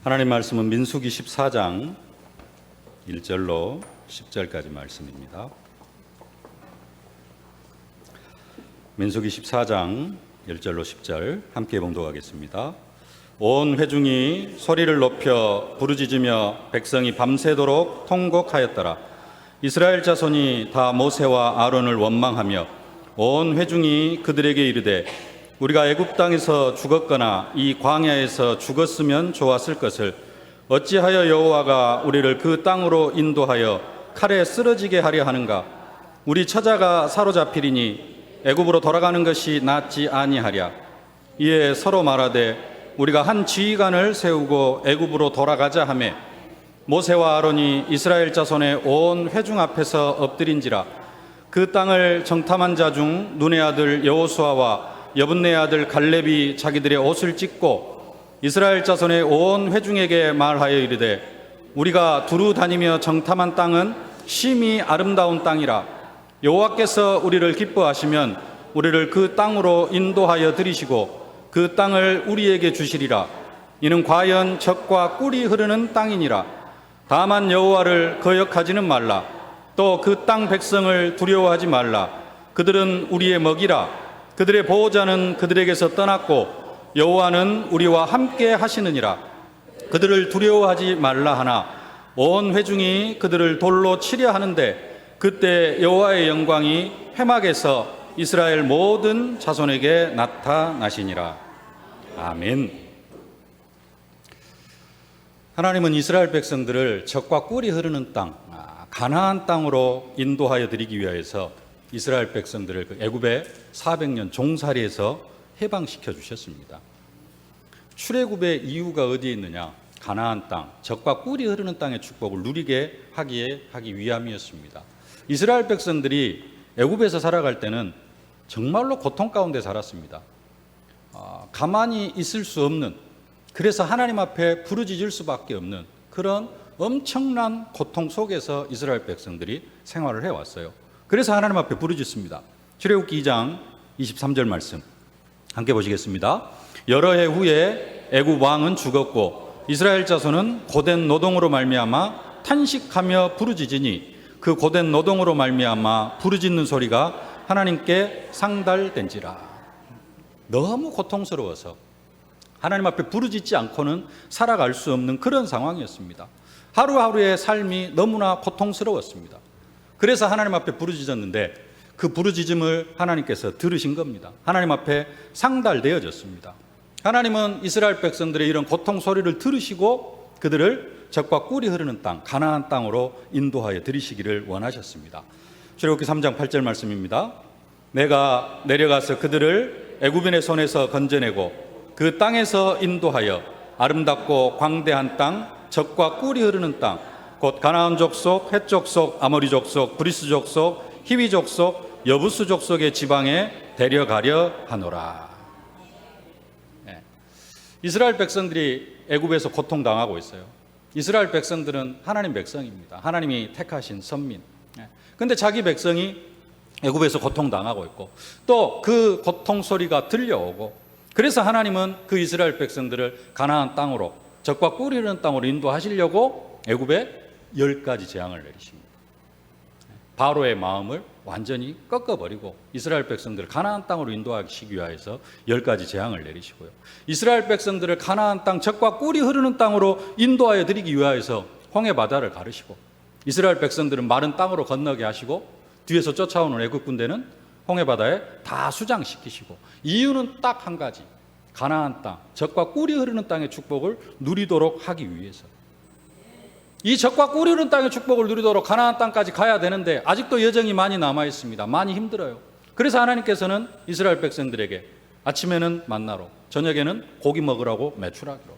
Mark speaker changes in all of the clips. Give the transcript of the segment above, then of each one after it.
Speaker 1: 하나님 말씀은 민수기 14장 1절로 10절까지 말씀입니다. 민수기 14장 1절로 10절 함께 봉독하겠습니다. 온 회중이 소리를 높여 부르짖으며 백성이 밤새도록 통곡하였더라. 이스라엘 자손이 다 모세와 아론을 원망하며 온 회중이 그들에게 이르되 우리가 애굽 땅에서 죽었거나 이 광야에서 죽었으면 좋았을 것을 어찌하여 여호와가 우리를 그 땅으로 인도하여 칼에 쓰러지게 하려 하는가? 우리 처자가 사로잡히리니 애굽으로 돌아가는 것이 낫지 아니하랴. 이에 서로 말하되 우리가 한 지휘관을 세우고 애굽으로 돌아가자 하매 모세와 아론이 이스라엘 자손의 온 회중 앞에서 엎드린지라. 그 땅을 정탐한 자 중 눈의 아들 여호수아와 여분네 아들 갈렙이 자기들의 옷을 찢고 이스라엘 자손의 온 회중에게 말하여 이르되 우리가 두루 다니며 정탐한 땅은 심히 아름다운 땅이라. 여호와께서 우리를 기뻐하시면 우리를 그 땅으로 인도하여 들이시고 그 땅을 우리에게 주시리라. 이는 과연 젖과 꿀이 흐르는 땅이니라. 다만 여호와를 거역하지는 말라. 또 그 땅 백성을 두려워하지 말라. 그들은 우리의 먹이라. 그들의 보호자는 그들에게서 떠났고 여호와는 우리와 함께 하시느니라. 그들을 두려워하지 말라 하나 온 회중이 그들을 돌로 치려 하는데 그때 여호와의 영광이 회막에서 이스라엘 모든 자손에게 나타나시니라. 아멘. 하나님은 이스라엘 백성들을 젖과 꿀이 흐르는 땅, 가나안 땅으로 인도하여 드리기 위하여서 이스라엘 백성들을 그 애굽의 400년 종살이에서 해방시켜 주셨습니다. 출애굽의 이유가 어디에 있느냐? 가나안 땅, 젖과 꿀이 흐르는 땅의 축복을 누리게 하기 위함이었습니다. 이스라엘 백성들이 애굽에서 살아갈 때는 정말로 고통 가운데 살았습니다. 가만히 있을 수 없는, 그래서 하나님 앞에 부르짖을 수밖에 없는 그런 엄청난 고통 속에서 이스라엘 백성들이 생활을 해왔어요. 그래서 하나님 앞에 부르짖습니다. 출애굽기 2장 23절 말씀 함께 보시겠습니다. 여러 해 후에 애굽 왕은 죽었고 이스라엘 자손은 고된 노동으로 말미암아 탄식하며 부르짖으니 그 고된 노동으로 말미암아 부르짖는 소리가 하나님께 상달된지라. 너무 고통스러워서 하나님 앞에 부르짖지 않고는 살아갈 수 없는 그런 상황이었습니다. 하루하루의 삶이 너무나 고통스러웠습니다. 그래서 하나님 앞에 부르짖었는데 그 부르짖음을 하나님께서 들으신 겁니다. 하나님 앞에 상달되어졌습니다. 하나님은 이스라엘 백성들의 이런 고통 소리를 들으시고 그들을 젖과 꿀이 흐르는 땅, 가나안 땅으로 인도하여 들이시기를 원하셨습니다. 출애굽기 3장 8절 말씀입니다. 내가 내려가서 그들을 애굽인의 손에서 건져내고 그 땅에서 인도하여 아름답고 광대한 땅, 젖과 꿀이 흐르는 땅, 곧 가나안 족속, 헷 족속, 아모리 족속, 브리스 족속, 히위 족속, 여부스 족속의 지방에 데려가려 하노라. 이스라엘 백성들이 애굽에서 고통당하고 있어요. 이스라엘 백성들은 하나님 백성입니다. 하나님이 택하신 선민. 그런데 자기 백성이 애굽에서 고통당하고 있고 또 그 고통 소리가 들려오고 그래서 하나님은 그 이스라엘 백성들을 가나안 땅으로 젖과 꿀이 흐르는 땅으로 인도하시려고 애굽에 10가지 재앙을 내리십니다. 바로의 마음을 완전히 꺾어버리고 이스라엘 백성들을 가나안 땅으로 인도하시기 위하여서 10가지 재앙을 내리시고요. 이스라엘 백성들을 가나안 땅, 젖과 꿀이 흐르는 땅으로 인도하여 드리기 위하여서 홍해 바다를 가르시고 이스라엘 백성들은 마른 땅으로 건너게 하시고 뒤에서 쫓아오는 애굽 군대는 홍해 바다에 다 수장시키시고 이유는 딱 한 가지, 가나안 땅, 젖과 꿀이 흐르는 땅의 축복을 누리도록 하기 위해서. 이 젖과 꿀이 흐르는 땅의 축복을 누리도록 가나안 땅까지 가야 되는데 아직도 여정이 많이 남아 있습니다. 많이 힘들어요. 그래서 하나님께서는 이스라엘 백성들에게 아침에는 만나로, 저녁에는 고기 먹으라고 메추라기로,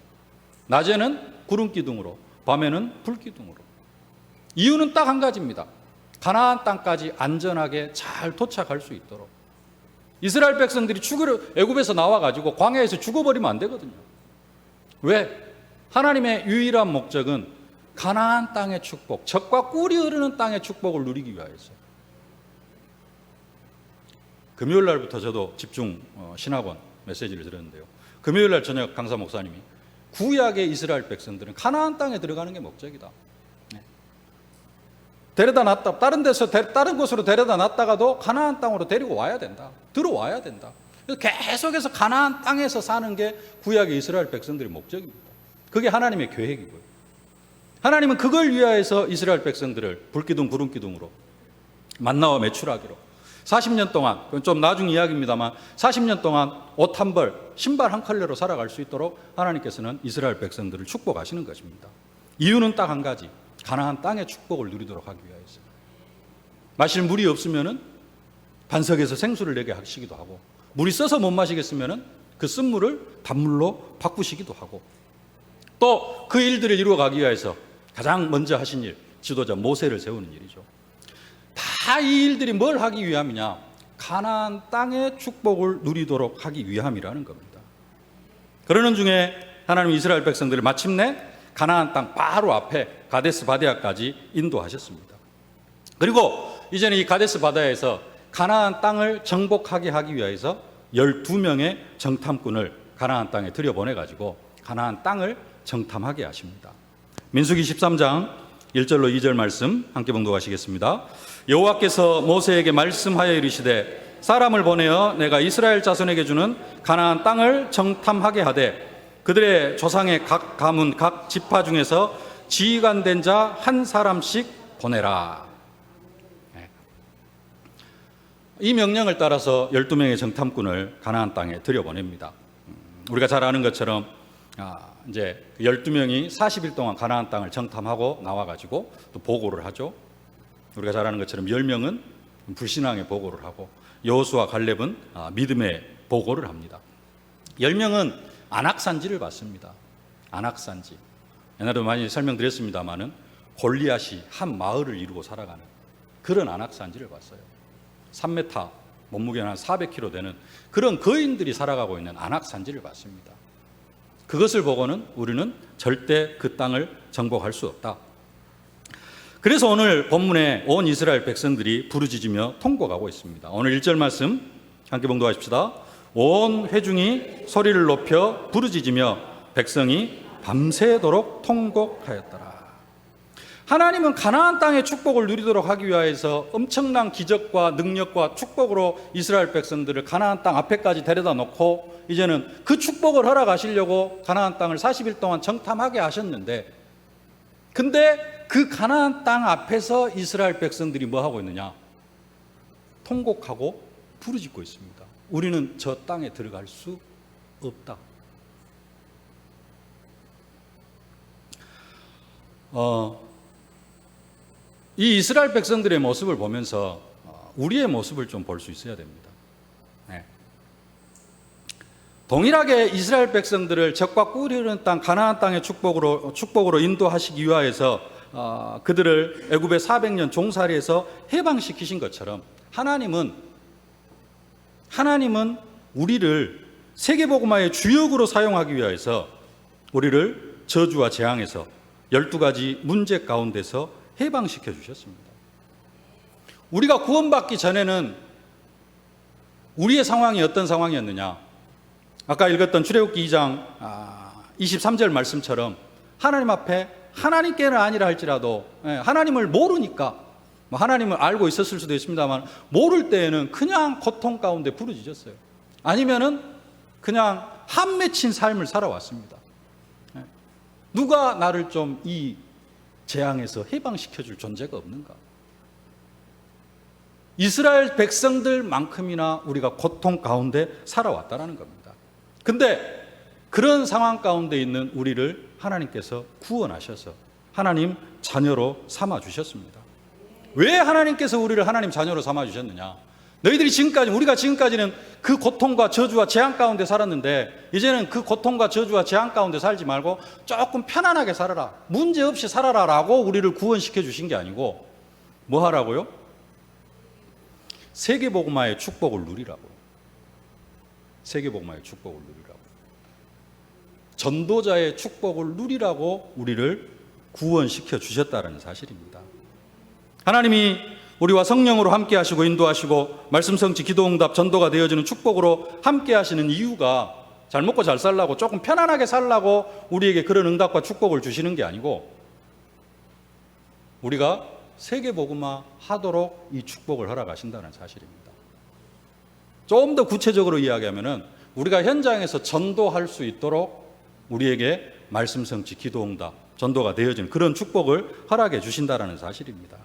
Speaker 1: 낮에는 구름 기둥으로, 밤에는 불 기둥으로. 이유는 딱 한 가지입니다. 가나안 땅까지 안전하게 잘 도착할 수 있도록. 이스라엘 백성들이 애굽에서 나와가지고 광야에서 죽어버리면 안 되거든요. 왜? 하나님의 유일한 목적은 가나안 땅의 축복, 젖과 꿀이 흐르는 땅의 축복을 누리기 위하여서. 금요일 날부터 저도 집중 신학원 메시지를 들었는데요. 금요일 날 저녁 강사 목사님이 구약의 이스라엘 백성들은 가나안 땅에 들어가는 게 목적이다. 데려다 놨다, 다른 곳으로 데려다 놨다가도 가나안 땅으로 데리고 와야 된다. 들어와야 된다. 그래서 계속해서 가나안 땅에서 사는 게 구약의 이스라엘 백성들의 목적입니다. 그게 하나님의 계획이고요. 하나님은 그걸 위하여서 이스라엘 백성들을 불기둥 구름기둥으로 만나와 매출하기로 40년 동안, 그건 좀 나중 이야기입니다만 40년 동안 옷 한 벌, 신발 한 컬레로 살아갈 수 있도록 하나님께서는 이스라엘 백성들을 축복하시는 것입니다. 이유는 딱 한 가지, 가나안 땅의 축복을 누리도록 하기 위하여서. 마실 물이 없으면은 반석에서 생수를 내게 하시기도 하고, 물이 써서 못 마시겠으면은 그 쓴 물을 단물로 바꾸시기도 하고, 또 그 일들을 이루어가기 위해서 가장 먼저 하신 일, 지도자 모세를 세우는 일이죠. 다 이 일들이 뭘 하기 위함이냐? 가나안 땅의 축복을 누리도록 하기 위함이라는 겁니다. 그러는 중에 하나님 이스라엘 백성들을 마침내 가나안 땅 바로 앞에 가데스 바네아까지 인도하셨습니다. 그리고 이제는 이 가데스 바네아에서 가나안 땅을 정복하게 하기 위해서 12명의 정탐꾼을 가나안 땅에 들여보내가지고 가나안 땅을 정탐하게 하십니다. 민수기 13장 1절로 2절 말씀 함께 봉독하시겠습니다. 여호와께서 모세에게 말씀하여 이르시되 사람을 보내어 내가 이스라엘 자손에게 주는 가나안 땅을 정탐하게 하되 그들의 조상의 각 가문 각 지파 중에서 지휘관된 자 한 사람씩 보내라. 이 명령을 따라서 12명의 정탐꾼을 가나안 땅에 들여보냅니다. 우리가 잘 아는 것처럼 이제 12명이 40일 동안 가나안 땅을 정탐하고 나와가지고 또 보고를 하죠. 우리가 잘 아는 것처럼 10명은 불신앙의 보고를 하고 여호수아 갈렙은 믿음의 보고를 합니다. 10명은 안악산지를 봤습니다. 안악산지. 옛날에도 많이 설명드렸습니다마는 골리앗이 한 마을을 이루고 살아가는 그런 안악산지를 봤어요. 3m, 몸무게는 한 400kg 되는 그런 거인들이 살아가고 있는 안악산지를 봤습니다. 그것을 보고는 우리는 절대 그 땅을 정복할 수 없다. 그래서 오늘 본문에 온 이스라엘 백성들이 부르짖으며 통곡하고 있습니다. 오늘 1절 말씀 함께 봉독하십시다. 온 회중이 소리를 높여 부르짖으며 백성이 밤새도록 통곡하였더라. 하나님은 가나안 땅의 축복을 누리도록 하기 위하여서 엄청난 기적과 능력과 축복으로 이스라엘 백성들을 가나안 땅 앞에까지 데려다 놓고 이제는 그 축복을 허락하시려고 가나안 땅을 40일 동안 정탐하게 하셨는데, 근데 그 가나안 땅 앞에서 이스라엘 백성들이 뭐 하고 있느냐? 통곡하고 부르짖고 있습니다. 우리는 저 땅에 들어갈 수 없다. 이 이스라엘 백성들의 모습을 보면서 우리의 모습을 좀 볼 수 있어야 됩니다. 네. 동일하게 이스라엘 백성들을 적과 꿀이 흐르는 땅 가나안 땅의 축복으로 인도하시기 위하여서 그들을 애굽의 400년 종살이에서 해방시키신 것처럼 하나님은 우리를 세계복음화의 주역으로 사용하기 위하여서 우리를 저주와 재앙에서 12가지 문제 가운데서 해방시켜 주셨습니다. 우리가 구원받기 전에는 우리의 상황이 어떤 상황이었느냐? 아까 읽었던 출애굽기 2장 23절 말씀처럼 하나님 앞에 하나님께는 아니라 할지라도 하나님을 모르니까 하나님을 알고 있었을 수도 있습니다만 모를 때에는 그냥 고통 가운데 부르짖었어요. 아니면은 그냥 한 맺힌 삶을 살아왔습니다. 누가 나를 좀 이 재앙에서 해방시켜줄 존재가 없는가? 이스라엘 백성들만큼이나 우리가 고통 가운데 살아왔다라는 겁니다. 근데 그런 상황 가운데 있는 우리를 하나님께서 구원하셔서 하나님 자녀로 삼아주셨습니다. 왜 하나님께서 우리를 하나님 자녀로 삼아주셨느냐? 우리가 지금까지는 그 고통과 저주와 재앙 가운데 살았는데 이제는 그 고통과 저주와 재앙 가운데 살지 말고 조금 편안하게 살아라, 문제없이 살아라 라고 우리를 구원시켜 주신 게 아니고 뭐 하라고요? 세계복음화의 축복을 누리라고. 세계복음화의 축복을 누리라고. 전도자의 축복을 누리라고 우리를 구원시켜 주셨다는 사실입니다. 하나님이 우리와 성령으로 함께 하시고 인도하시고 말씀 성취 기도 응답 전도가 되어지는 축복으로 함께 하시는 이유가 잘 먹고 잘 살라고, 조금 편안하게 살라고 우리에게 그런 응답과 축복을 주시는 게 아니고, 우리가 세계복음화 하도록 이 축복을 허락하신다는 사실입니다. 좀 더 구체적으로 이야기하면은 우리가 현장에서 전도할 수 있도록 우리에게 말씀 성취, 기도 응답, 전도가 되어지는 그런 축복을 허락해 주신다는 사실입니다.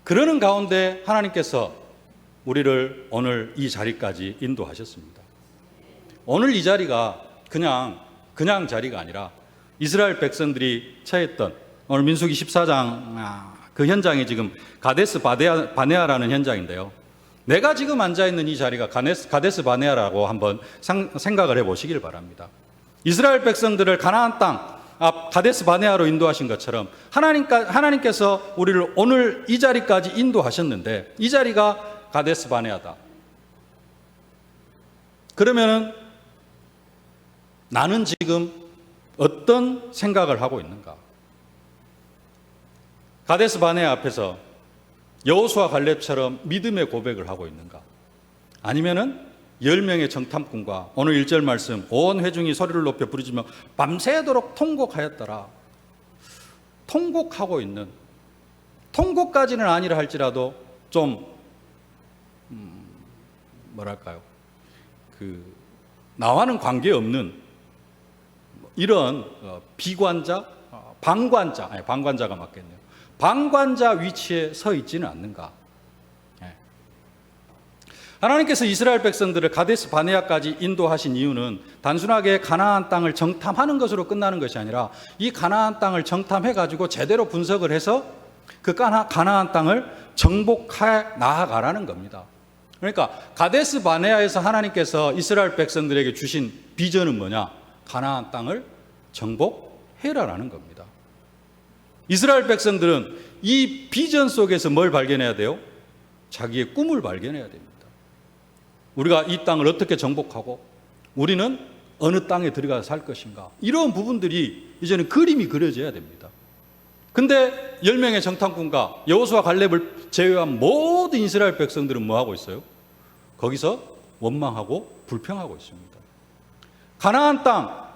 Speaker 1: 그러는 가운데 하나님께서 우리를 오늘 이 자리까지 인도하셨습니다. 오늘 이 자리가 그냥 자리가 아니라 이스라엘 백성들이 처했던 오늘 민수기 14장 그 현장이 지금 가데스 바네아라는 현장인데요. 내가 지금 앉아있는 이 자리가 가데스 바네아라고 한번 생각을 해보시길 바랍니다. 이스라엘 백성들을 가나안 땅 가데스 바네아로 인도하신 것처럼 하나님께서 우리를 오늘 이 자리까지 인도하셨는데 이 자리가 가데스 바네아다. 그러면은 나는 지금 어떤 생각을 하고 있는가? 가데스 바네아 앞에서 여호수아 갈렙처럼 믿음의 고백을 하고 있는가? 아니면은 10명의 정탐꾼과 오늘 1절 말씀 온 회중이 소리를 높여 부르짖으며 밤새도록 통곡하였더라. 통곡하고 있는, 통곡까지는 아니라 할지라도 좀 뭐랄까요, 나와는 관계없는 이런 비관자, 방관자가 맞겠네요. 방관자 위치에 서 있지는 않는가? 하나님께서 이스라엘 백성들을 가데스 바네아까지 인도하신 이유는 단순하게 가나안 땅을 정탐하는 것으로 끝나는 것이 아니라 이 가나안 땅을 정탐해 가지고 제대로 분석을 해서 그 가나안 땅을 정복해 나아가라는 겁니다. 그러니까 가데스 바네아에서 하나님께서 이스라엘 백성들에게 주신 비전은 뭐냐? 가나안 땅을 정복해라라는 겁니다. 이스라엘 백성들은 이 비전 속에서 뭘 발견해야 돼요? 자기의 꿈을 발견해야 됩니다. 우리가 이 땅을 어떻게 정복하고 우리는 어느 땅에 들어가서 살 것인가, 이런 부분들이 이제는 그림이 그려져야 됩니다. 근데 10명의 정탐꾼과 여호수아 갈렙을 제외한 모든 이스라엘 백성들은 뭐 하고 있어요? 거기서 원망하고 불평하고 있습니다. 가나안 땅,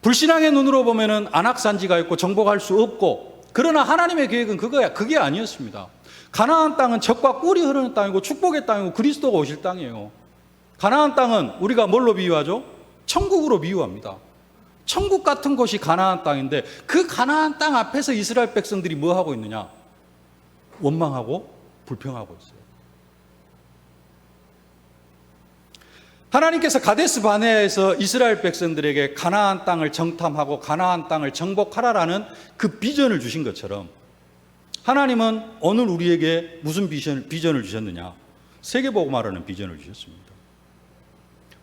Speaker 1: 불신앙의 눈으로 보면은 안악산지가 있고 정복할 수 없고, 그러나 하나님의 계획은 그게 아니었습니다. 가나안 땅은 젖과 꿀이 흐르는 땅이고 축복의 땅이고 그리스도가 오실 땅이에요. 가나안 땅은 우리가 뭘로 비유하죠? 천국으로 비유합니다. 천국 같은 곳이 가나안 땅인데 그 가나안 땅 앞에서 이스라엘 백성들이 뭐 하고 있느냐? 원망하고 불평하고 있어요. 하나님께서 가데스 바네아에서 이스라엘 백성들에게 가나안 땅을 정탐하고 가나안 땅을 정복하라라는 그 비전을 주신 것처럼 하나님은 오늘 우리에게 무슨 비전을 주셨느냐? 세계복음화라는 비전을 주셨습니다.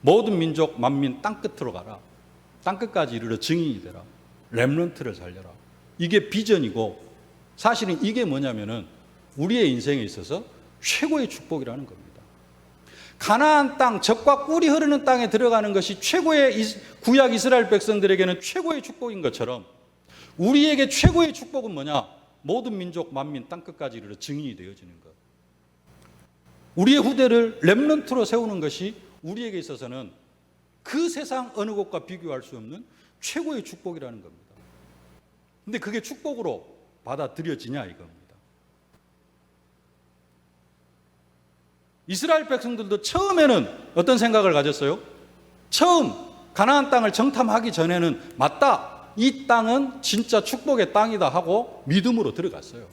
Speaker 1: 모든 민족 만민 땅끝으로 가라. 땅끝까지 이르러 증인이 되라. 렘넌트를 살려라. 이게 비전이고, 사실은 이게 뭐냐면은 우리의 인생에 있어서 최고의 축복이라는 겁니다. 가나안 땅, 젖과 꿀이 흐르는 땅에 들어가는 것이 최고의 구약 이스라엘 백성들에게는 최고의 축복인 것처럼 우리에게 최고의 축복은 뭐냐? 모든 민족 만민 땅끝까지 이르러 증인이 되어지는 것. 우리의 후대를 렘넌트로 세우는 것이 우리에게 있어서는 그 세상 어느 곳과 비교할 수 없는 최고의 축복이라는 겁니다. 근데 그게 축복으로 받아들여지냐 이겁니다. 이스라엘 백성들도 처음에는 어떤 생각을 가졌어요? 처음 가나안 땅을 정탐하기 전에는 맞다, 이 땅은 진짜 축복의 땅이다 하고 믿음으로 들어갔어요.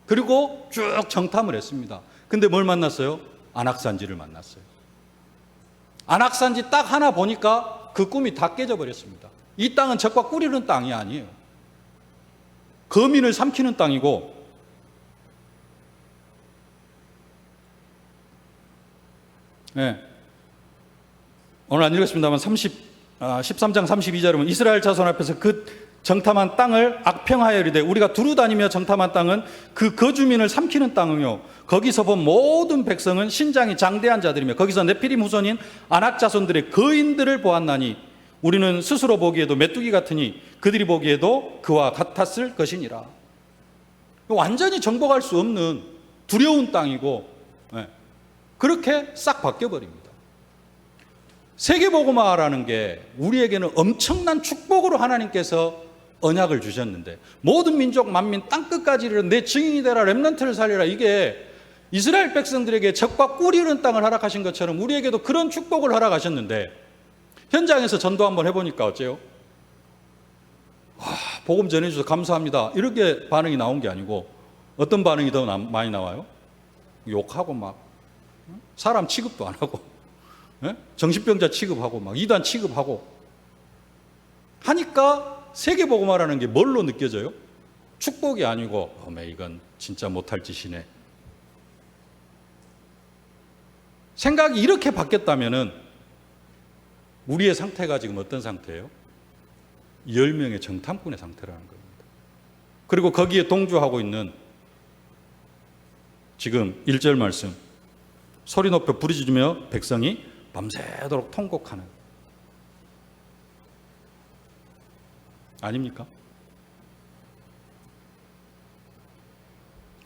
Speaker 1: 그리고 쭉 정탐을 했습니다. 근데 뭘 만났어요? 안악산지를 만났어요. 안악산지 딱 하나 보니까 그 꿈이 다 깨져버렸습니다. 이 땅은 젖과 꿀이 흐르는 땅이 아니에요. 거민을 삼키는 땅이고, 네. 오늘 안 읽었습니다만 13장 32절에 보면 이스라엘 자손 앞에서 그 정탐한 땅을 악평하여 이르되 우리가 두루 다니며 정탐한 땅은 그 거주민을 삼키는 땅이요 거기서 본 모든 백성은 신장이 장대한 자들이며 거기서 네피림 후손인 아낙 자손들의 거인들을 보았나니 우리는 스스로 보기에도 메뚜기 같으니 그들이 보기에도 그와 같았을 것이니라. 완전히 정복할 수 없는 두려운 땅이고, 그렇게 싹 바뀌어버립니다. 세계복음화라는 게 우리에게는 엄청난 축복으로 하나님께서 언약을 주셨는데, 모든 민족 만민 땅끝까지 내 증인이 되라, 렘넌트를 살리라, 이게 이스라엘 백성들에게 적과 꿀이 흐르는 땅을 허락하신 것처럼 우리에게도 그런 축복을 허락하셨는데, 현장에서 전도 한번 해보니까 어째요? 복음 전해주셔서 감사합니다, 이렇게 반응이 나온 게 아니고 어떤 반응이 더 많이 나와요? 욕하고 막 사람 취급도 안 하고, 정신병자 취급하고 막 이단 취급하고 하니까 세계복음화라는 게 뭘로 느껴져요? 축복이 아니고 이건 진짜 못할 짓이네. 생각이 이렇게 바뀌었다면은 우리의 상태가 지금 어떤 상태예요? 10명의 정탐꾼의 상태라는 겁니다. 그리고 거기에 동조하고 있는 지금 1절 말씀, 소리 높여 부르짖으며 백성이 밤새도록 통곡하는, 아닙니까?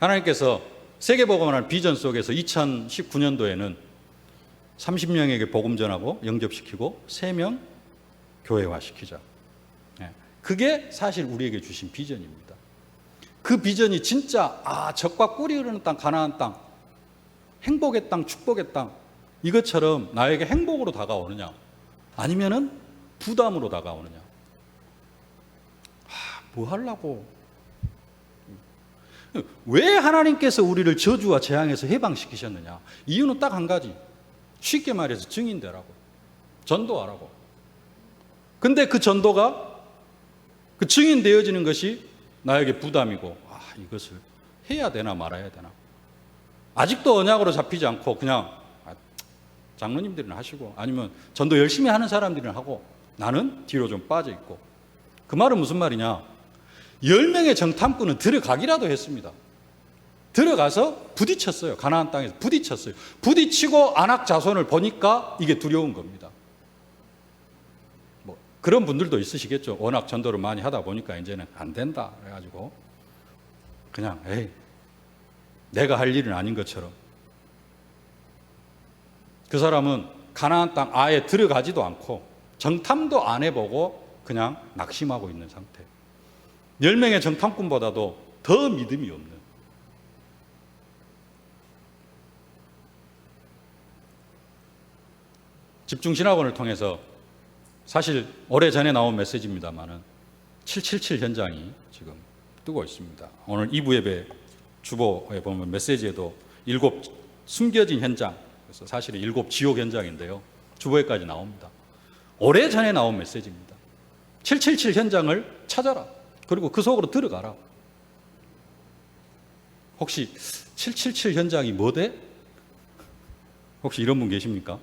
Speaker 1: 하나님께서 세계복음화라는 비전 속에서 2019년도에는 30명에게 복음 전하고 영접시키고 3명 교회화시키자. 그게 사실 우리에게 주신 비전입니다. 그 비전이 진짜 적과 꿀이 흐르는 땅, 가나안 땅, 행복의 땅, 축복의 땅, 이것처럼 나에게 행복으로 다가오느냐, 아니면은 부담으로 다가오느냐. 뭐 하려고? 왜 하나님께서 우리를 저주와 재앙에서 해방시키셨느냐? 이유는 딱 한 가지. 쉽게 말해서 증인되라고, 전도하라고. 근데 그 전도가, 그 증인되어지는 것이 나에게 부담이고, 이것을 해야 되나 말아야 되나. 아직도 언약으로 잡히지 않고 그냥 장로님들은 하시고, 아니면 전도 열심히 하는 사람들은 하고, 나는 뒤로 좀 빠져 있고. 그 말은 무슨 말이냐? 10명의 정탐꾼은 들어가기라도 했습니다. 들어가서 부딪혔어요. 가나안 땅에서 부딪혔어요. 부딪히고 안악 자손을 보니까 이게 두려운 겁니다. 그런 분들도 있으시겠죠. 워낙 전도를 많이 하다 보니까 이제는 안 된다 그래가지고 그냥 내가 할 일은 아닌 것처럼. 그 사람은 가나안 땅 아예 들어가지도 않고 정탐도 안 해보고 그냥 낙심하고 있는 상태. 10명의 정탐꾼보다도 더 믿음이 없는. 집중신학원을 통해서, 사실 오래전에 나온 메시지입니다만은 777 현장이 지금 뜨고 있습니다. 오늘 2부 예배 주보에 보면 메시지에도 7 숨겨진 현장, 그래서 사실은 7 지옥 현장인데요, 주보에까지 나옵니다. 오래전에 나온 메시지입니다. 777 현장을 찾아라. 그리고 그 속으로 들어가라. 혹시 777 현장이 뭐대? 혹시 이런 분 계십니까?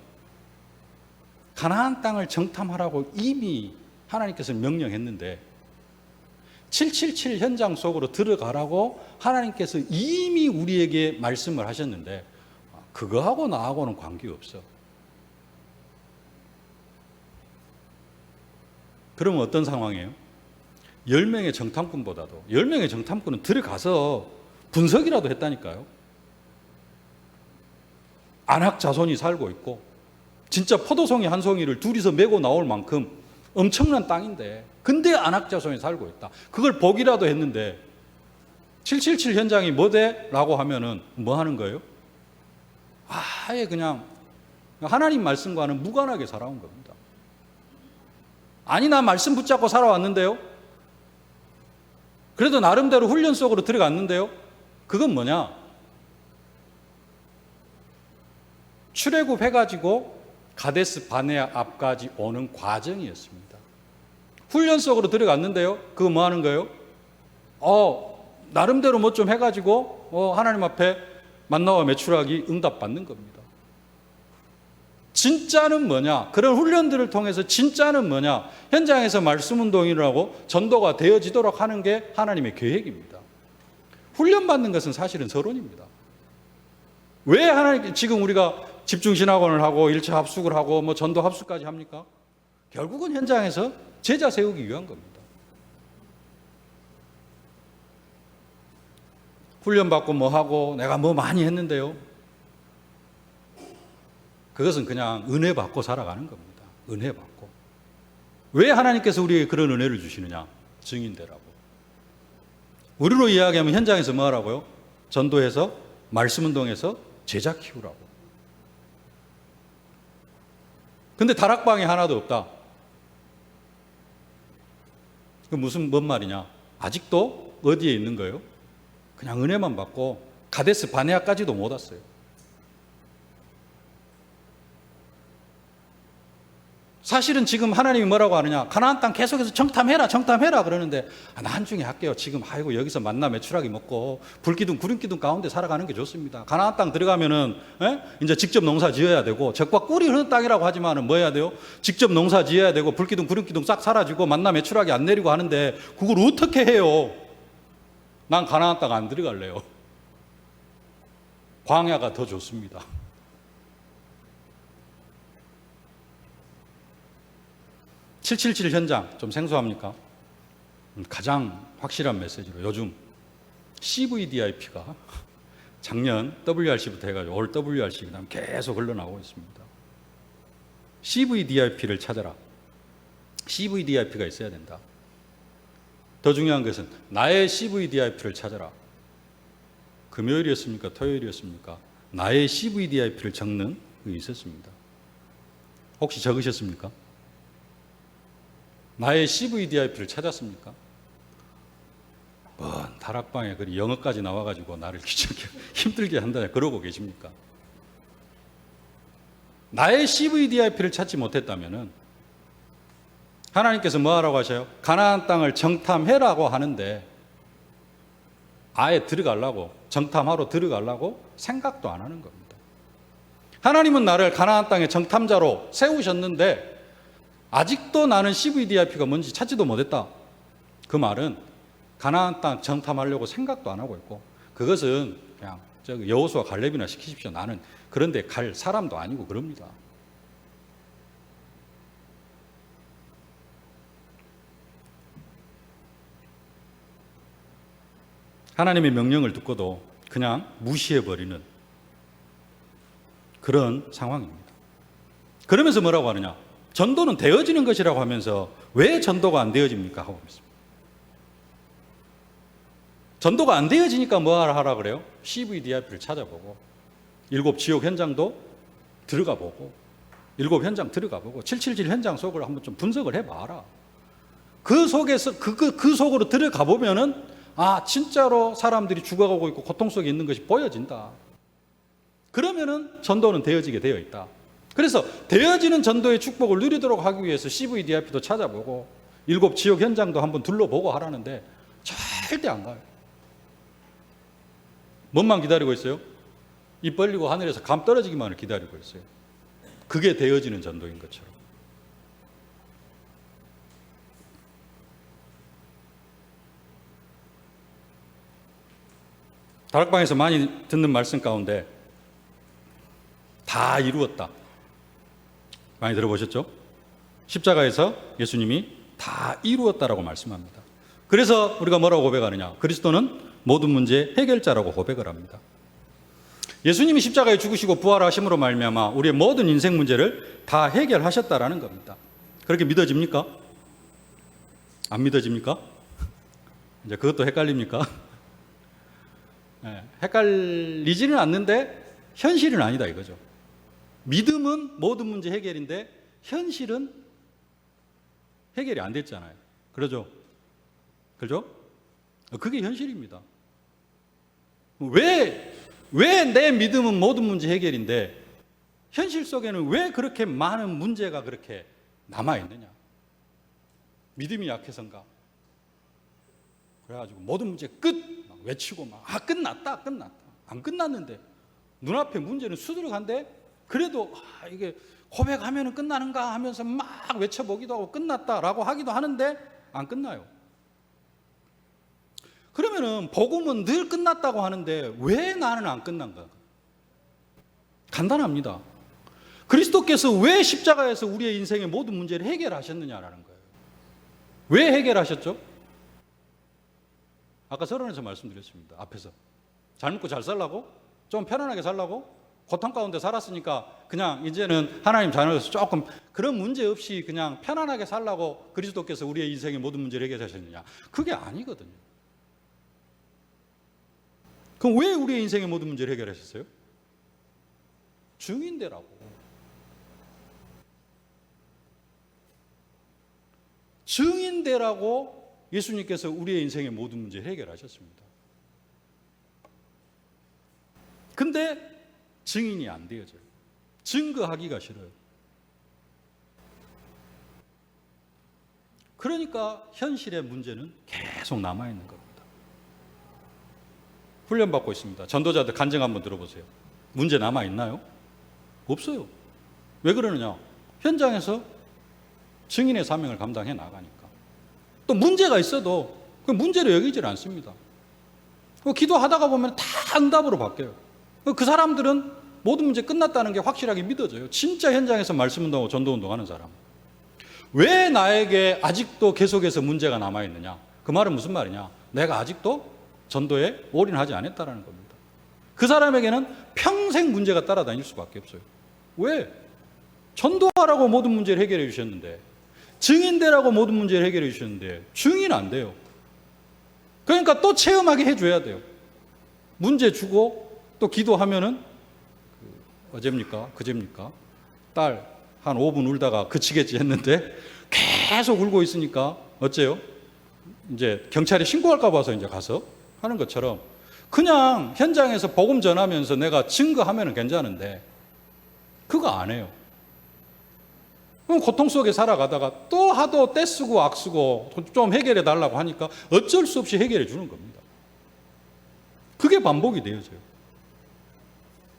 Speaker 1: 가나안 땅을 정탐하라고 이미 하나님께서 명령했는데 777 현장 속으로 들어가라고 하나님께서 이미 우리에게 말씀을 하셨는데 그거하고 나하고는 관계없어. 그러면 어떤 상황이에요? 10명의 정탐꾼보다도 10명의 정탐꾼은 들어가서 분석이라도 했다니까요. 안악 자손이 살고 있고 진짜 포도송이 한 송이를 둘이서 메고 나올 만큼 엄청난 땅인데, 근데 안악 자손이 살고 있다. 그걸 보기라도 했는데 777 현장이 뭐대? 라고 하면은 뭐 하는 거예요? 아예 그냥 하나님 말씀과는 무관하게 살아온 겁니다. 아니, 나 말씀 붙잡고 살아왔는데요. 그래도 나름대로 훈련 속으로 들어갔는데요. 그건 뭐냐? 출애굽해가지고 가데스 바네아 앞까지 오는 과정이었습니다. 훈련 속으로 들어갔는데요. 그거 뭐 하는 거예요? 나름대로 뭐 좀 해가지고 하나님 앞에 만나와 메추라기 응답받는 겁니다. 진짜는 뭐냐? 그런 훈련들을 통해서 진짜는 뭐냐? 현장에서 말씀 운동을 하고 전도가 되어지도록 하는 게 하나님의 계획입니다. 훈련받는 것은 사실은 서론입니다. 왜 하나님, 지금 우리가 집중신학원을 하고 1차 합숙을 하고 뭐 전도 합숙까지 합니까? 결국은 현장에서 제자 세우기 위한 겁니다. 훈련받고 뭐 하고 내가 뭐 많이 했는데요. 그것은 그냥 은혜 받고 살아가는 겁니다. 은혜 받고. 왜 하나님께서 우리에게 그런 은혜를 주시느냐? 증인되라고. 우리로 이야기하면 현장에서 뭐 하라고요? 전도해서, 말씀운동해서 제자 키우라고. 근데 다락방이 하나도 없다. 그 뭔 말이냐? 아직도 어디에 있는 거예요? 그냥 은혜만 받고 가데스 바네아까지도 못 왔어요. 사실은 지금 하나님이 뭐라고 하느냐? 가나안 땅 계속해서 정탐해라 그러는데 나 한중에 할게요. 지금 아이고 여기서 만나 메추라기 먹고 불기둥 구름기둥 가운데 살아가는 게 좋습니다. 가나안 땅 들어가면은 이제 직접 농사 지어야 되고 적과 꿀이 흐르는 땅이라고 하지만은 뭐 해야 돼요? 직접 농사 지어야 되고 불기둥 구름기둥 싹 사라지고 만나 메추라기 안 내리고 하는데 그걸 어떻게 해요? 난 가나안 땅 안 들어갈래요. 광야가 더 좋습니다. (777) 현장 좀 생소합니까? 가장 확실한 메시지로 요즘 CVDIP가 작년 WRC부터 해가지고 올 WRC 그다음 계속 흘러나오고 있습니다. CVDIP를 찾아라. CVDIP가 있어야 된다. 더 중요한 것은 나의 CVDIP를 찾아라. 금요일이었습니까? 토요일이었습니까? 나의 CVDIP를 적는 게 있었습니다. 혹시 적으셨습니까? 나의 CVDIP를 찾았습니까? 뭔 다락방에 그리 영어까지 나와가지고 나를 귀찮게 힘들게 한다 그러고 계십니까? 나의 CVDIP를 찾지 못했다면은 하나님께서 뭐 하라고 하셔요? 가나안 땅을 정탐해라고 하는데 아예 들어가려고 정탐하러 들어가려고 생각도 안 하는 겁니다. 하나님은 나를 가나안 땅의 정탐자로 세우셨는데 아직도 나는 CVDIP가 뭔지 찾지도 못했다. 그 말은 가나안 땅 정탐하려고 생각도 안 하고 있고 그것은 그냥 여호수아 갈렙이나 시키십시오. 나는 그런데 갈 사람도 아니고 그럽니다. 하나님의 명령을 듣고도 그냥 무시해버리는 그런 상황입니다. 그러면서 뭐라고 하느냐? 전도는 되어지는 것이라고 하면서 왜 전도가 안 되어집니까? 하고 있습니다. 전도가 안 되어지니까 뭐 하라 그래요? CVDIP를 찾아보고 7 지옥 현장도 들어가 보고 7 현장 들어가 보고 777 현장 속을 한번 좀 분석을 해봐라. 그 속에서 그 속으로 들어가 보면은 진짜로 사람들이 죽어가고 있고 고통 속에 있는 것이 보여진다. 그러면은 전도는 되어지게 되어 있다. 그래서 되어지는 전도의 축복을 누리도록 하기 위해서 CVDIP도 찾아보고 7 지옥 현장도 한번 둘러보고 하라는데 절대 안 가요. 뭔만 기다리고 있어요? 입 벌리고 하늘에서 감 떨어지기만을 기다리고 있어요. 그게 되어지는 전도인 것처럼. 다락방에서 많이 듣는 말씀 가운데 다 이루었다. 많이 들어보셨죠? 십자가에서 예수님이 다 이루었다라고 말씀합니다. 그래서 우리가 뭐라고 고백하느냐? 그리스도는 모든 문제의 해결자라고 고백을 합니다. 예수님이 십자가에 죽으시고 부활하심으로 말미암아 우리의 모든 인생 문제를 다 해결하셨다라는 겁니다. 그렇게 믿어집니까? 안 믿어집니까? 이제 그것도 헷갈립니까? 헷갈리지는 않는데 현실은 아니다 이거죠. 믿음은 모든 문제 해결인데 현실은 해결이 안 됐잖아요. 그러죠? 그죠? 그게 현실입니다. 왜 내 믿음은 모든 문제 해결인데 현실 속에는 왜 그렇게 많은 문제가 그렇게 남아있느냐? 믿음이 약해서인가? 그래가지고 모든 문제 끝! 막 외치고 끝났다. 안 끝났는데 눈앞에 문제는 수두룩한데 그래도 이게 고백하면 끝나는가 하면서 막 외쳐보기도 하고 끝났다라고 하기도 하는데 안 끝나요. 그러면은 복음은 늘 끝났다고 하는데 왜 나는 안 끝난가? 간단합니다. 그리스도께서 왜 십자가에서 우리의 인생의 모든 문제를 해결하셨느냐라는 거예요. 왜 해결하셨죠? 아까 서론에서 말씀드렸습니다. 앞에서 잘 먹고 잘 살라고? 좀 편안하게 살라고? 고통 가운데 살았으니까 그냥 이제는 하나님 자녀로서 조금 그런 문제 없이 그냥 편안하게 살라고 그리스도께서 우리의 인생의 모든 문제를 해결하셨느냐? 그게 아니거든요. 그럼 왜 우리의 인생의 모든 문제를 해결하셨어요? 증인되라고. 증인되라고 예수님께서 우리의 인생의 모든 문제를 해결하셨습니다. 근데 증인이 안 되어져요. 증거하기가 싫어요. 그러니까 현실의 문제는 계속 남아있는 겁니다. 훈련받고 있습니다. 전도자들 간증 한번 들어보세요. 문제 남아있나요? 없어요. 왜 그러느냐? 현장에서 증인의 사명을 감당해 나가니까. 또 문제가 있어도 그 문제로 여기질 않습니다. 기도하다가 보면 다 응답으로 바뀌어요. 그 사람들은 모든 문제 끝났다는 게 확실하게 믿어져요. 진짜 현장에서 말씀운동하고 전도운동하는 사람. 왜 나에게 아직도 계속해서 문제가 남아있느냐? 그 말은 무슨 말이냐? 내가 아직도 전도에 올인하지 않았다는 겁니다. 그 사람에게는 평생 문제가 따라다닐 수밖에 없어요. 왜? 전도하라고 모든 문제를 해결해 주셨는데, 증인되라고 모든 문제를 해결해 주셨는데 증인 안 돼요. 그러니까 또 체험하게 해줘야 돼요. 문제 주고 또 기도하면은 어제입니까? 그제입니까? 딸 한 5분 울다가 그치겠지 했는데 계속 울고 있으니까 어째요? 이제 경찰에 신고할까 봐서 이제 가서 하는 것처럼 그냥 현장에서 복음 전하면서 내가 증거하면은 괜찮은데 그거 안 해요. 그럼 고통 속에 살아가다가 또 하도 떼쓰고 악쓰고 좀 해결해 달라고 하니까 어쩔 수 없이 해결해 주는 겁니다. 그게 반복이 되어져요.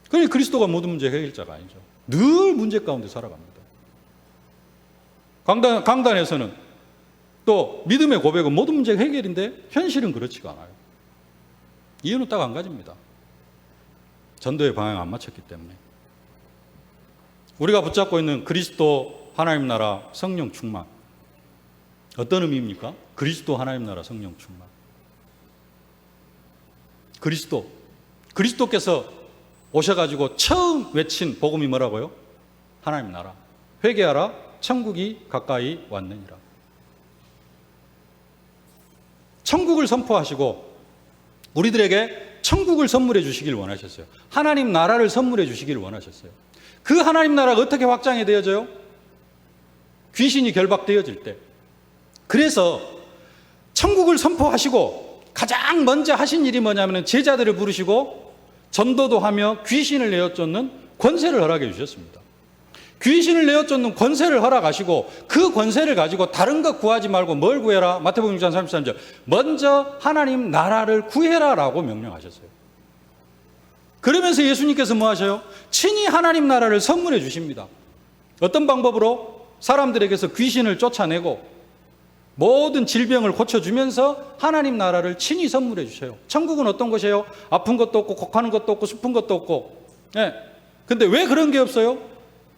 Speaker 1: 그러니 그리스도가 모든 문제 해결자가 아니죠. 늘 문제 가운데 살아갑니다. 강단에서는 또 믿음의 고백은 모든 문제가 해결인데 현실은 그렇지가 않아요. 이유는 딱 한 가지입니다. 전도의 방향 안 맞췄기 때문에. 우리가 붙잡고 있는 그리스도 하나님 나라 성령 충만. 어떤 의미입니까? 그리스도 하나님 나라 성령 충만. 그리스도께서 오셔가지고 처음 외친 복음이 뭐라고요? 하나님 나라. 회개하라. 천국이 가까이 왔느니라. 천국을 선포하시고 우리들에게 천국을 선물해 주시길 원하셨어요. 하나님 나라를 선물해 주시길 원하셨어요. 그 하나님 나라가 어떻게 확장이 되어져요? 귀신이 결박되어질 때. 그래서 천국을 선포하시고 가장 먼저 하신 일이 뭐냐면 제자들을 부르시고 전도도 하며 귀신을 내어쫓는 권세를 허락해 주셨습니다. 귀신을 내어쫓는 권세를 허락하시고 그 권세를 가지고 다른 것 구하지 말고 뭘 구해라? 마태복음 6장 33절. 먼저 하나님 나라를 구해라라고 명령하셨어요. 그러면서 예수님께서 뭐 하셔요? 친히 하나님 나라를 선물해 주십니다. 어떤 방법으로? 사람들에게서 귀신을 쫓아내고 모든 질병을 고쳐주면서 하나님 나라를 친히 선물해 주셔요. 천국은 어떤 곳이에요? 아픈 것도 없고 곡하는 것도 없고 슬픈 것도 없고. 예. 근데 왜 그런 게 없어요?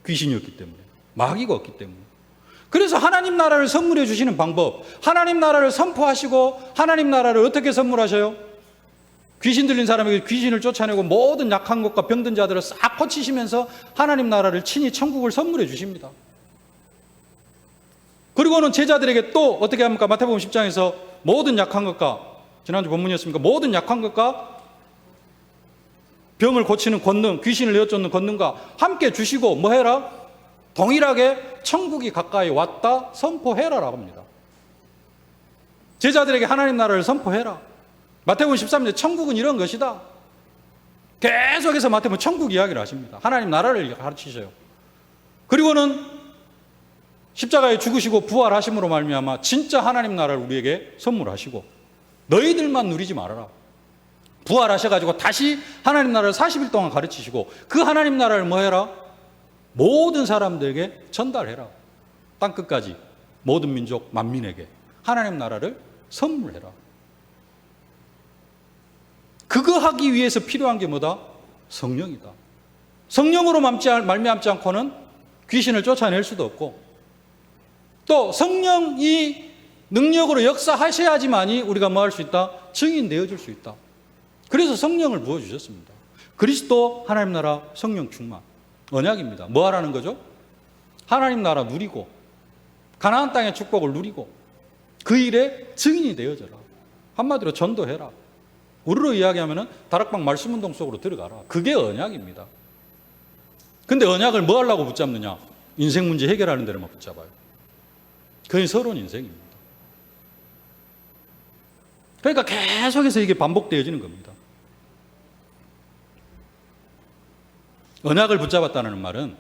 Speaker 1: 귀신이 없기 때문에. 마귀가 없기 때문에. 그래서 하나님 나라를 선물해 주시는 방법, 하나님 나라를 선포하시고 하나님 나라를 어떻게 선물하셔요? 귀신 들린 사람에게 귀신을 쫓아내고 모든 약한 것과 병든 자들을 싹 고치시면서 하나님 나라를 친히 천국을 선물해 주십니다. 그리고는 제자들에게 또 어떻게 합니까? 마태복음 10장에서 모든 약한 것과, 지난주 본문이었습니까? 모든 약한 것과 병을 고치는 권능, 귀신을 내어쫓는 권능과 함께 주시고 뭐 해라? 동일하게 천국이 가까이 왔다 선포해라라고 합니다. 제자들에게 하나님 나라를 선포해라. 마태복음 13절 천국은 이런 것이다. 계속해서 마태복음 천국 이야기를 하십니다. 하나님 나라를 가르치셔요. 그리고는 십자가에 죽으시고 부활하심으로 말미암아 진짜 하나님 나라를 우리에게 선물하시고 너희들만 누리지 말아라. 부활하셔가지고 다시 하나님 나라를 40일 동안 가르치시고 그 하나님 나라를 뭐 해라? 모든 사람들에게 전달해라. 땅끝까지 모든 민족 만민에게 하나님 나라를 선물해라. 그거 하기 위해서 필요한 게 뭐다? 성령이다. 성령으로 말미암지 않고는 귀신을 쫓아낼 수도 없고 또 성령이 능력으로 역사하셔야지만이 우리가 뭐 할 수 있다? 증인 되어줄 수 있다. 그래서 성령을 부어주셨습니다. 그리스도, 하나님 나라, 성령 충만. 언약입니다. 뭐 하라는 거죠? 하나님 나라 누리고 가나안 땅의 축복을 누리고 그 일에 증인이 되어져라. 한마디로 전도해라. 우리로 이야기하면 다락방 말씀운동 속으로 들어가라. 그게 언약입니다. 근데 언약을 뭐 하려고 붙잡느냐? 인생 문제 해결하는 데로만 붙잡아요. 그게 서러운 인생입니다. 그러니까 계속해서 이게 반복되어지는 겁니다. 언약을 붙잡았다는 말은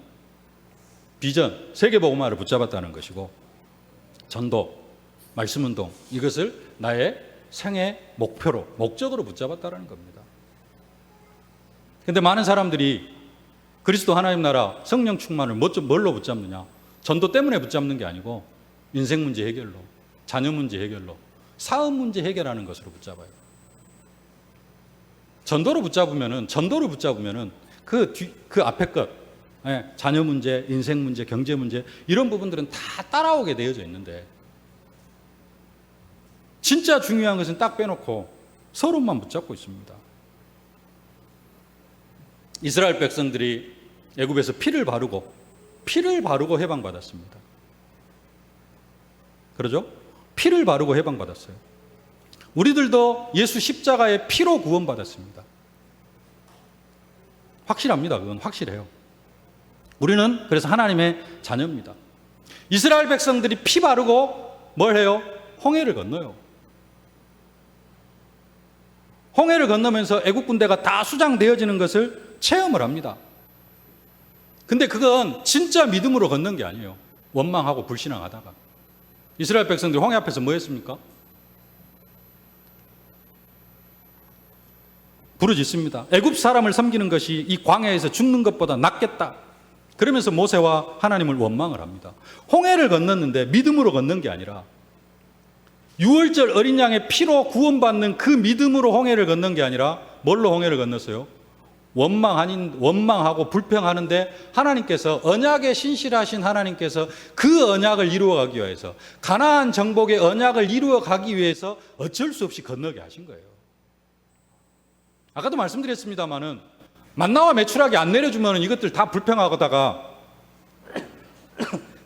Speaker 1: 비전, 세계복음화를 붙잡았다는 것이고 전도, 말씀운동 이것을 나의 생애 목표로, 목적으로 붙잡았다는 겁니다. 그런데 많은 사람들이 그리스도 하나님 나라, 성령 충만을 뭘로 붙잡느냐? 전도 때문에 붙잡는 게 아니고 인생 문제 해결로, 자녀 문제 해결로, 사업 문제 해결하는 것으로 붙잡아요. 전도로 붙잡으면은 그 앞에 것, 자녀 문제, 인생 문제, 경제 문제 이런 부분들은 다 따라오게 되어져 있는데 진짜 중요한 것은 딱 빼놓고 서론만 붙잡고 있습니다. 이스라엘 백성들이 애굽에서 피를 바르고 해방받았습니다. 그러죠? 피를 바르고 해방받았어요. 우리들도 예수 십자가의 피로 구원받았습니다. 확실합니다. 그건 확실해요. 우리는 그래서 하나님의 자녀입니다. 이스라엘 백성들이 피 바르고 뭘 해요? 홍해를 건너요. 홍해를 건너면서 애국 군대가 다 수장되어지는 것을 체험을 합니다. 근데 그건 진짜 믿음으로 건넌 게 아니에요. 원망하고 불신앙하다가. 이스라엘 백성들이 홍해 앞에서 뭐 했습니까? 부르짖습니다. 애굽 사람을 섬기는 것이 이 광야에서 죽는 것보다 낫겠다. 그러면서 모세와 하나님을 원망을 합니다. 홍해를 건넜는데 믿음으로 건넌 게 아니라 6월절 어린 양의 피로 구원받는 그 믿음으로 홍해를 건넌 게 아니라 뭘로 홍해를 건넜어요? 원망하고 불평하는데 하나님께서 언약에 신실하신 하나님께서 그 언약을 이루어가기 위해서 가나안 정복의 언약을 이루어가기 위해서 어쩔 수 없이 건너게 하신 거예요. 아까도 말씀드렸습니다마는 만나와 메추라기 안 내려주면 이것들 다 불평하다가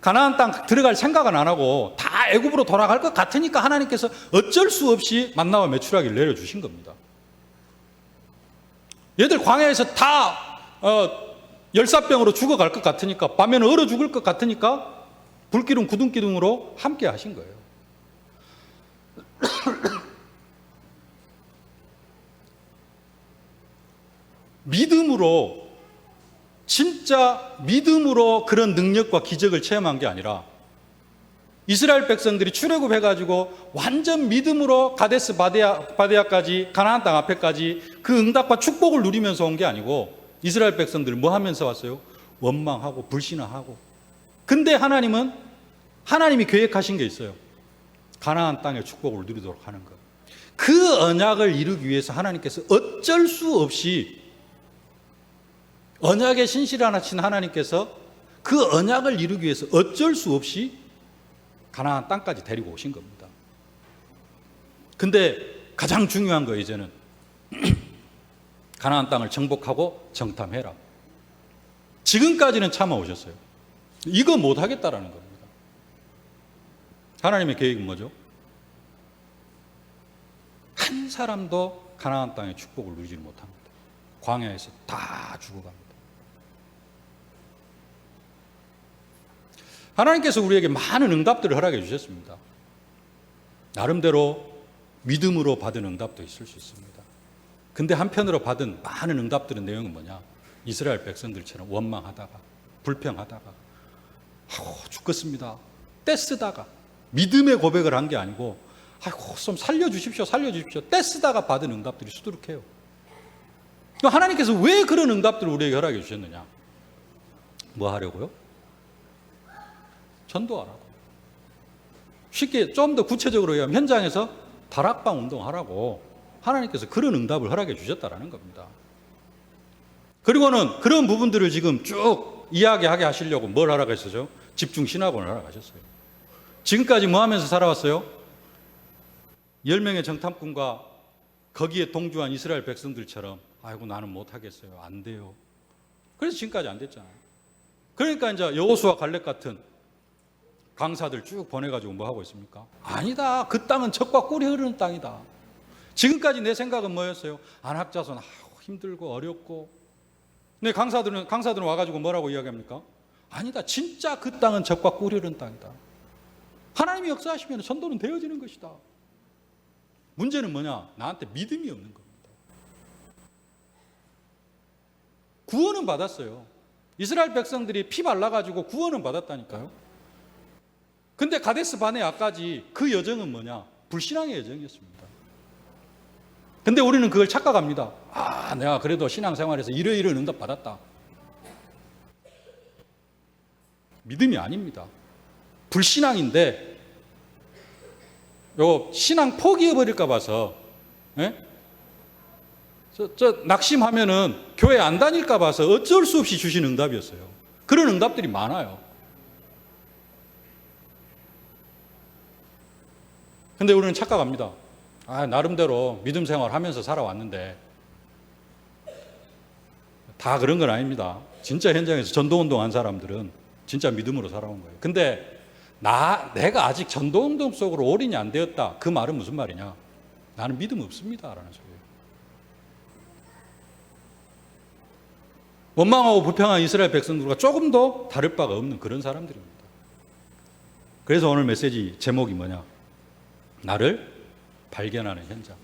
Speaker 1: 가나안 땅 들어갈 생각은 안 하고 다 애굽으로 돌아갈 것 같으니까 하나님께서 어쩔 수 없이 만나와 메추라기를 내려주신 겁니다. 얘들 광야에서 다 열사병으로 죽어갈 것 같으니까 밤에는 얼어 죽을 것 같으니까 불기둥 구둥기둥으로 함께 하신 거예요. 믿음으로 진짜 믿음으로 그런 능력과 기적을 체험한 게 아니라 이스라엘 백성들이 출애굽해가지고 완전 믿음으로 가데스 바데아까지 가나안 땅 앞에까지 그 응답과 축복을 누리면서 온 게 아니고 이스라엘 백성들 뭐 하면서 왔어요? 원망하고 불신하고. 근데 하나님이 계획하신 게 있어요. 가나안 땅의 축복을 누리도록 하는 것. 그 언약을 이루기 위해서 하나님께서 어쩔 수 없이 언약에 신실하신 하나님께서 그 언약을 이루기 위해서 어쩔 수 없이 가나안 땅까지 데리고 오신 겁니다. 근데 가장 중요한 거 이제는 가나안 땅을 정복하고 정탐해라. 지금까지는 참아오셨어요. 이거 못하겠다라는 겁니다. 하나님의 계획은 뭐죠? 한 사람도 가나안 땅의 축복을 누리지 못합니다. 광야에서 다 죽어갑니다. 하나님께서 우리에게 많은 응답들을 허락해 주셨습니다. 나름대로 믿음으로 받은 응답도 있을 수 있습니다. 근데 한편으로 받은 많은 응답들의 내용은 뭐냐? 이스라엘 백성들처럼 원망하다가 불평하다가 죽겠습니다. 떼쓰다가 믿음의 고백을 한 게 아니고 좀 살려주십시오. 떼쓰다가 받은 응답들이 수두룩해요. 하나님께서 왜 그런 응답들을 우리에게 허락해 주셨느냐? 뭐 하려고요? 전도하라고. 쉽게 좀 더 구체적으로 얘기하면 현장에서 다락방 운동하라고 하나님께서 그런 응답을 허락해 주셨다라는 겁니다. 그리고는 그런 부분들을 지금 쭉 이야기하게 하시려고 뭘 허락하셨죠? 집중 신학원을 허락하셨어요. 지금까지 뭐 하면서 살아왔어요? 10명의 정탐꾼과 거기에 동조한 이스라엘 백성들처럼 아이고 나는 못하겠어요. 안 돼요. 그래서 지금까지 안 됐잖아요. 그러니까 이제 여호수아 갈렙 같은 강사들 쭉 보내가지고 뭐 하고 있습니까? 아니다. 그 땅은 젖과 꿀이 흐르는 땅이다. 지금까지 내 생각은 뭐였어요? 안학자손 힘들고 어렵고. 근데 강사들은 와가지고 뭐라고 이야기합니까? 아니다. 진짜 그 땅은 젖과 꿀이 흐르는 땅이다. 하나님이 역사하시면 전도는 되어지는 것이다. 문제는 뭐냐? 나한테 믿음이 없는 겁니다. 구원은 받았어요. 이스라엘 백성들이 피 발라가지고 구원은 받았다니까요. 근데 가데스 바네아까지 그 여정은 뭐냐? 불신앙의 여정이었습니다. 근데 우리는 그걸 착각합니다. 아, 내가 그래도 신앙생활에서 이러이러 응답 받았다. 믿음이 아닙니다. 불신앙인데 요 신앙 포기해버릴까 봐서 낙심하면은 교회 안 다닐까 봐서 어쩔 수 없이 주신 응답이었어요. 그런 응답들이 많아요. 근데 우리는 착각합니다. 아, 나름대로 믿음 생활 하면서 살아왔는데 다 그런 건 아닙니다. 진짜 현장에서 전도운동 한 사람들은 진짜 믿음으로 살아온 거예요. 근데 내가 아직 전도운동 속으로 올인이 안 되었다. 그 말은 무슨 말이냐? 나는 믿음 없습니다 라는 소리예요. 원망하고 불평한 이스라엘 백성들과 조금 더 다를 바가 없는 그런 사람들입니다. 그래서 오늘 메시지 제목이 뭐냐? 나를 발견하는 현장.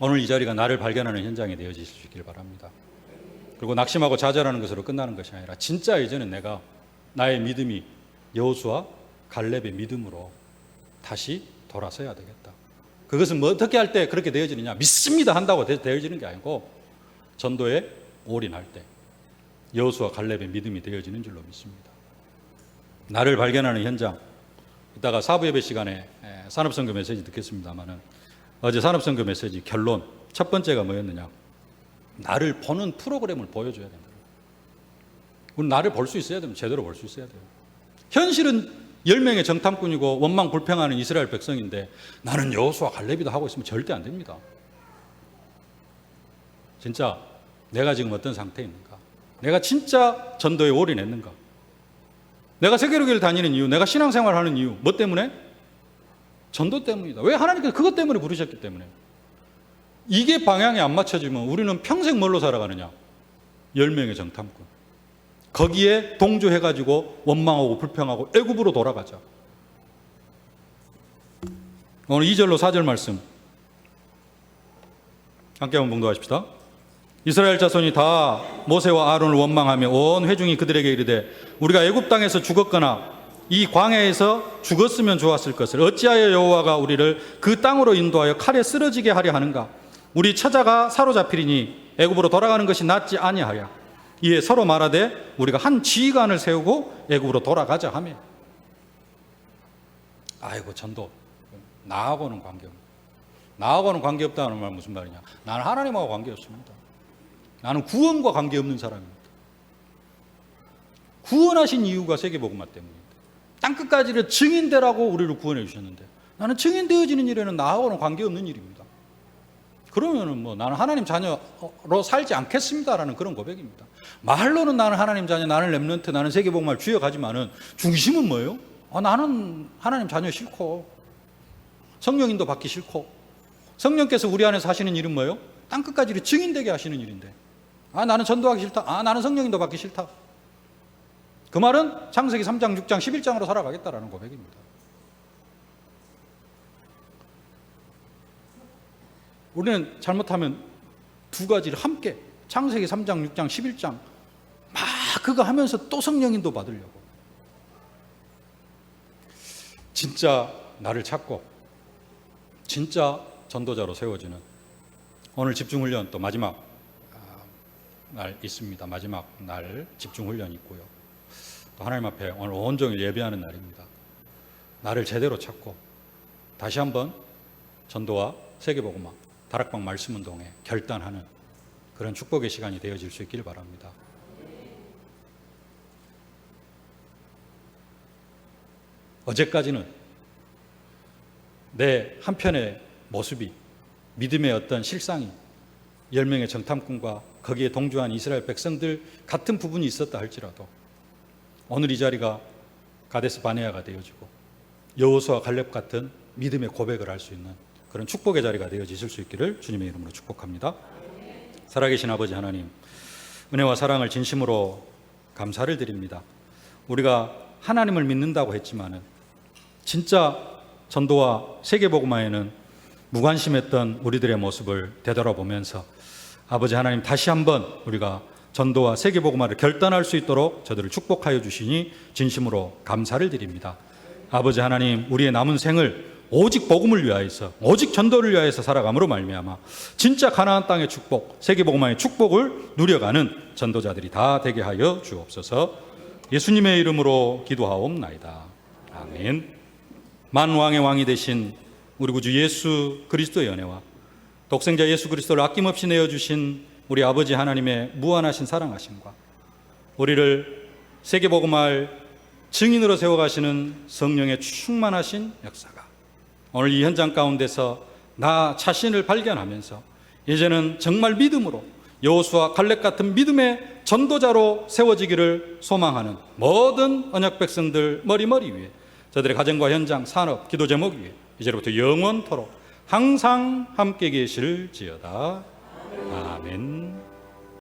Speaker 1: 오늘 이 자리가 나를 발견하는 현장이 되어질 수 있기를 바랍니다. 그리고 낙심하고 좌절하는 것으로 끝나는 것이 아니라 진짜 이제는 내가 나의 믿음이 여호수아 갈렙의 믿음으로 다시 돌아서야 되겠다. 그것은 뭐 어떻게 할 때 그렇게 되어지느냐? 믿습니다 한다고 되어지는 게 아니고 전도에 올인할 때 여호수아 갈렙의 믿음이 되어지는 줄로 믿습니다. 나를 발견하는 현장. 이따가 사부 예배 시간에 산업선교 메시지 듣겠습니다만은 어제 산업선교 메시지 결론 첫 번째가 뭐였느냐? 나를 보는 프로그램을 보여줘야 된다. 우리 나를 볼 수 있어야 됩니다. 제대로 볼 수 있어야 돼요. 현실은 10명의 정탐꾼이고 원망 불평하는 이스라엘 백성인데 나는 여호수아 갈렙이다 하고 있으면 절대 안 됩니다. 진짜 내가 지금 어떤 상태에 있는가? 내가 진짜 전도에 올인했는가? 내가 세계로교를 다니는 이유, 내가 신앙생활을 하는 이유, 뭐 때문에? 전도 때문이다. 왜? 하나님께서 그것 때문에 부르셨기 때문에. 이게 방향이 안 맞춰지면 우리는 평생 뭘로 살아가느냐? 10명의 정탐꾼. 거기에 동조해가지고 원망하고 불평하고 애굽으로 돌아가자. 오늘 2절로 4절 말씀 함께 한번 봉독하십시다. 이스라엘 자손이 다 모세와 아론을 원망하며 온 회중이 그들에게 이르되 우리가 애굽 땅에서 죽었거나 이 광야에서 죽었으면 좋았을 것을 어찌하여 여호와가 우리를 그 땅으로 인도하여 칼에 쓰러지게 하려 하는가? 우리 처자가 사로잡히리니 애굽으로 돌아가는 것이 낫지 아니하여 이에 서로 말하되 우리가 한 지휘관을 세우고 애굽으로 돌아가자 하며. 아이고 전도 나하고는 관계없다. 나하고는 관계없다는 말 무슨 말이냐? 나는 하나님하고 관계없습니다. 나는 구원과 관계없는 사람입니다. 구원하신 이유가 세계복음화 때문입니다. 땅끝까지를 증인되라고 우리를 구원해 주셨는데 나는 증인되어지는 일에는 나하고는 관계없는 일입니다. 그러면은 뭐 나는 하나님 자녀로 살지 않겠습니다라는 그런 고백입니다. 말로는 나는 하나님 자녀, 나는 렘넌트, 나는 세계복음화를 주역하지만은 중심은 뭐예요? 나는 하나님 자녀 싫고 성령인도 받기 싫고 성령께서 우리 안에서 하시는 일은 뭐예요? 땅끝까지를 증인되게 하시는 일인데 나는 전도하기 싫다. 나는 성령인도 받기 싫다. 그 말은 창세기 3장, 6장, 11장으로 살아가겠다라는 고백입니다. 우리는 잘못하면 두 가지를 함께 창세기 3장, 6장, 11장 막 그거 하면서 또 성령인도 받으려고. 진짜 나를 찾고 진짜 전도자로 세워지는 오늘 집중훈련 또 마지막 날 있습니다. 마지막 날 집중훈련이 있고요. 또 하나님 앞에 오늘 온종일 예배하는 날입니다. 나를 제대로 찾고 다시 한번 전도와 세계복음화 다락방 말씀운동에 결단하는 그런 축복의 시간이 되어질 수 있기를 바랍니다. 어제까지는 내 한편의 모습이, 믿음의 어떤 실상이 10명의 정탐꾼과 거기에 동조한 이스라엘 백성들 같은 부분이 있었다 할지라도 오늘 이 자리가 가데스 바네아가 되어지고 여호수아 갈렙 같은 믿음의 고백을 할 수 있는 그런 축복의 자리가 되어지실 수 있기를 주님의 이름으로 축복합니다. 살아계신 아버지 하나님, 은혜와 사랑을 진심으로 감사를 드립니다. 우리가 하나님을 믿는다고 했지만은 진짜 전도와 세계복음화에는 무관심했던 우리들의 모습을 되돌아보면서 아버지 하나님, 다시 한번 우리가 전도와 세계복음화를 결단할 수 있도록 저들을 축복하여 주시니 진심으로 감사를 드립니다. 아버지 하나님, 우리의 남은 생을 오직 복음을 위하여서, 오직 전도를 위하여서 살아감으로 말미암아 진짜 가나안 땅의 축복, 세계복음화의 축복을 누려가는 전도자들이 다 되게 하여 주옵소서. 예수님의 이름으로 기도하옵나이다. 아멘. 만왕의 왕이 되신 우리 구주 예수 그리스도의 은혜와 독생자 예수 그리스도를 아낌없이 내어주신 우리 아버지 하나님의 무한하신 사랑하심과 우리를 세계복음화할 증인으로 세워가시는 성령의 충만하신 역사가 오늘 이 현장 가운데서 나 자신을 발견하면서 이제는 정말 믿음으로 여호수아 갈렙 같은 믿음의 전도자로 세워지기를 소망하는 모든 언약 백성들 머리머리 위에, 저들의 가정과 현장, 산업, 기도 제목 위에 이제부터 영원토록 항상 함께 계실지어다. 아멘.